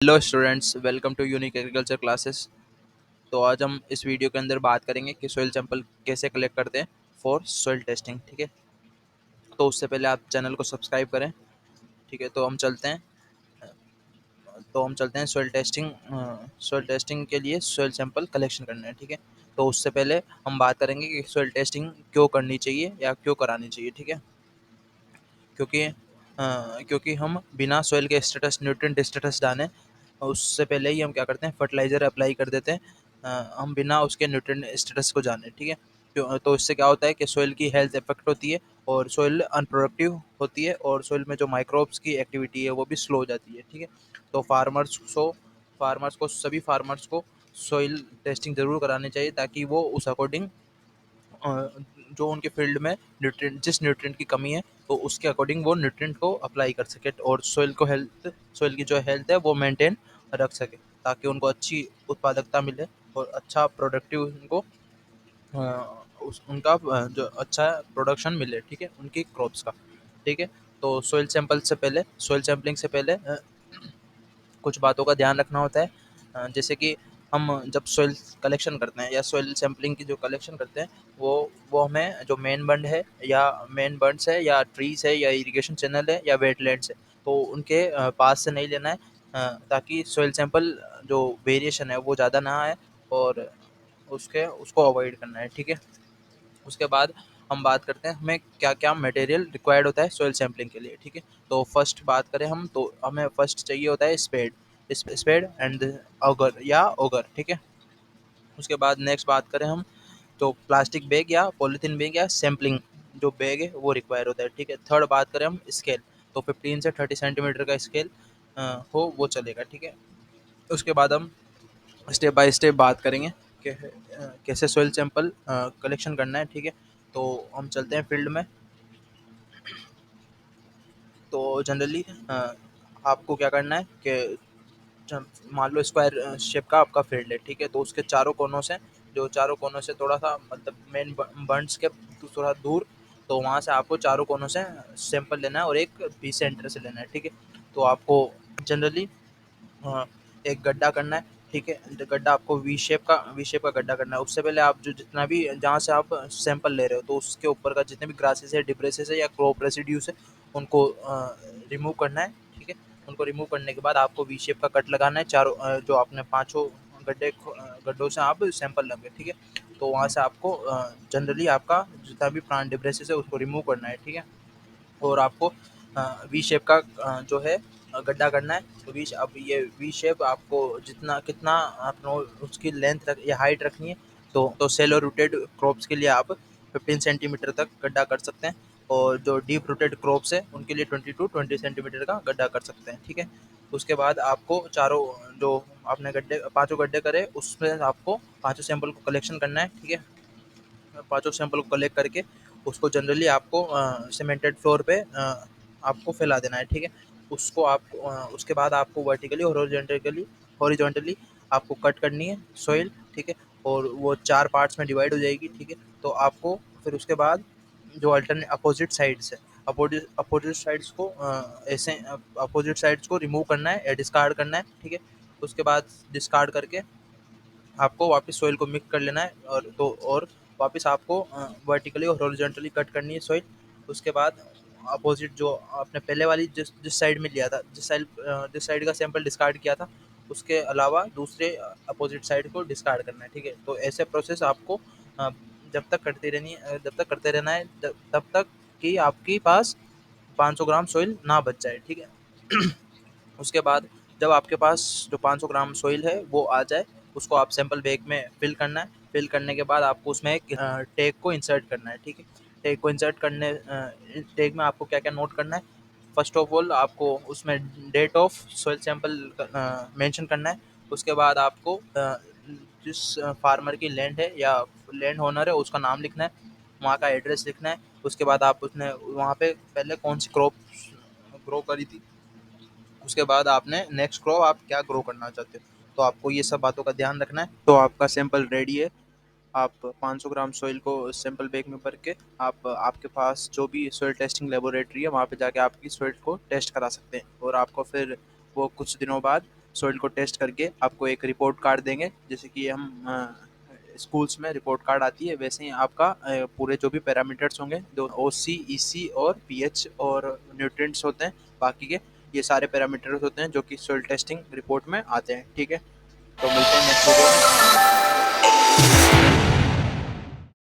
Hello students, welcome to unique agriculture classes. तो आज हम इस वीडियो के अंदर बात करेंगे कि सॉइल सैंपल कैसे कलेक्ट करते हैं फॉर सॉइल टेस्टिंग। ठीक है, तो उससे पहले आप चैनल को सब्सक्राइब करें। ठीक है, तो हम चलते हैं सॉइल टेस्टिंग के लिए सॉइल सैंपल कलेक्शन करना है। ठीक है, तो उससे पहले हम बात करेंगे कि सॉइल टेस्टिंग क्यों करनी चाहिए या क्यों करानी चाहिए। ठीक है, क्योंकि हम बिना सॉइल के स्टेटस, न्यूट्रिएंट स्टेटस जाने उससे पहले ही हम क्या करते हैं, फर्टिलाइज़र अप्लाई कर देते हैं। हम बिना उसके न्यूट्रिएंट स्टेटस को जाने। ठीक है, तो इससे क्या होता है कि सॉइल की हेल्थ इफेक्ट होती है और सॉइल अनप्रोडक्टिव होती है और सॉइल में जो माइक्रोब्स की एक्टिविटी है वो भी स्लो हो जाती है। ठीक है, तो सभी फार्मर्स को सॉइल टेस्टिंग ज़रूर करानी चाहिए ताकि वो उस अकॉर्डिंग जो उनके फील्ड में जिस न्यूट्रिएंट की कमी है तो उसके अकॉर्डिंग वो न्यूट्रिएंट को अप्लाई कर सके और सॉइल की जो हेल्थ है वो मेंटेन रख सके, ताकि उनको अच्छी उत्पादकता मिले और अच्छा प्रोडक्टिव उनको उनका जो अच्छा प्रोडक्शन मिले। ठीक है, उनकी क्रॉप्स का। ठीक है, तो सॉइल सैंपलिंग से पहले कुछ बातों का ध्यान रखना होता है। जैसे कि हम जब सॉइल कलेक्शन करते हैं या सॉइल सैंपलिंग की जो कलेक्शन करते हैं वो हमें जो मेन बंड्स है या ट्रीज है या इरिगेशन चैनल है या वेटलैंड्स है तो उनके पास से नहीं लेना है, ताकि सॉइल सैंपल जो वेरिएशन है वो ज़्यादा ना आए और उसको अवॉइड करना है। ठीक है, उसके बाद हम बात करते हैं हमें क्या क्या मटेरियल रिक्वायर्ड होता है सॉइल सैंपलिंग के लिए। ठीक है, तो फर्स्ट बात करें हम तो हमें फर्स्ट चाहिए होता है स्पेड एंड ऑगर या ऑगर। ठीक है, उसके बाद नेक्स्ट बात करें हम तो प्लास्टिक बैग या पॉलीथीन बैग या सैम्पलिंग जो बैग है वो रिक्वायर होता है। ठीक है, थर्ड बात करें हम स्केल तो 15 से 30 सेंटीमीटर का स्केल हो वो चलेगा। ठीक है, उसके बाद हम स्टेप बाय स्टेप बात करेंगे कि कैसे सॉइल सैंपल कलेक्शन करना है। ठीक है, तो हम चलते हैं फील्ड में। तो जनरली आपको क्या करना है कि मान लो स्क्वायर शेप का आपका फील्ड है। ठीक है, तो उसके चारों कोनों से थोड़ा सा मतलब मेन बंड्स के थोड़ा दूर, तो वहाँ से आपको चारों कोनों से सैंपल लेना है और एक बी सेंटर से लेना है। ठीक है, तो आपको जनरली हाँ, एक गड्ढा करना है। ठीक है, तो गड्ढा आपको वी शेप का गड्ढा करना है। उससे पहले आप जो जितना भी जहाँ से आप सैंपल ले रहे हो तो उसके ऊपर का जितने भी ग्रासेस है, डिब्रेसेस है या क्रॉप रेसिड्यूज है उनको रिमूव करना है। ठीक है, उनको रिमूव करने के बाद आपको वी शेप का कट लगाना है चारों जो आपने पांचों गड्ढों से आप सैंपल लेंगे। ठीक है, तो वहाँ से आपको जनरली आपका जितना भी प्लांट डिब्रेसेस है उसको रिमूव करना है। ठीक है, और आपको वी शेप का जो है गड्ढा करना है। तो अब ये वी शेप आपको जितना कितना आपको उसकी लेंथ या हाइट रखनी है तो सेलो रूटेड क्रॉप्स के लिए आप 15 सेंटीमीटर तक गड्ढा कर सकते हैं और जो डीप रूटेड क्रॉप्स है उनके लिए 20 सेंटीमीटर का गड्ढा कर सकते हैं। ठीक है, उसके बाद आपको चारों जो आपने पांचों गड्ढे करे उसमें आपको पांचों सैंपल को कलेक्शन करना है। ठीक है, पांचों सैंपल को कलेक्ट करके उसको जनरली आपको सीमेंटेड फ्लोर पे आपको फैला देना है। ठीक है, उसके बाद आपको वर्टिकली और हॉरिजॉन्टली आपको कट करनी है सॉइल। ठीक है, और वो 4 पार्ट्स में डिवाइड हो जाएगी। ठीक है, तो आपको फिर उसके बाद जो अल्टरनेट अपोजिट साइड्स को ऐसे अपोजिट साइड्स को रिमूव करना है या डिस्कार्ड करना है। ठीक है, उसके बाद डिस्कार्ड करके आपको वापस सॉइल को मिक्स कर लेना है और वापस आपको वर्टिकली और हॉरिजॉन्टली कट करनी है सॉइल। उसके बाद अपोजिट जो आपने पहले वाली जिस साइड में लिया था, जिस साइड का सैंपल डिस्कार्ड किया था उसके अलावा दूसरे अपोजिट साइड को डिस्कार्ड करना है। ठीक है, तो ऐसे प्रोसेस आपको अ, जब तक करते रहना है तब तक कि आपके पास 500 ग्राम सॉइल ना बच जाए। ठीक है, उसके बाद जब आपके पास जो 500 ग्राम सॉइल है वो आ जाए उसको आप सैंपल बैग में फिल करना है। फिल करने के बाद आपको उसमें एक टैग को इंसर्ट करना है। ठीक है, टैग में आपको क्या क्या नोट करना है। फर्स्ट ऑफ ऑल आपको उसमें date of soil sample mention करना है। उसके बाद आपको जिस फार्मर की लैंड है या लैंड ओनर है उसका नाम लिखना है, वहाँ का एड्रेस लिखना है। उसके बाद आप उसने वहाँ पे पहले कौन सी क्रॉप ग्रो करी थी, उसके बाद आपने नेक्स्ट क्रॉप आप क्या ग्रो करना चाहते हो, तो आपको ये सब बातों का ध्यान रखना है। तो आपका सैंपल रेडी है। आप 500 ग्राम सॉइल को सैंपल बैग में भर के आप आपके पास जो भी सॉइल टेस्टिंग लेबोरेटरी है वहाँ पे जाके आपकी सॉइल को टेस्ट करा सकते हैं और आपको फिर वो कुछ दिनों बाद सॉइल को टेस्ट करके आपको एक रिपोर्ट कार्ड देंगे, जैसे कि हम स्कूल्स में रिपोर्ट कार्ड आती है, वैसे ही आपका पूरे जो भी पैरामीटर्स होंगे, जो ओसी, ईसी और पीएच और न्यूट्रिएंट्स होते हैं बाकी के, ये सारे पैरामीटर्स होते हैं जो कि सॉइल टेस्टिंग रिपोर्ट में आते हैं। ठीक है, तो मिलते हैं नेक्स्ट वीडियो में।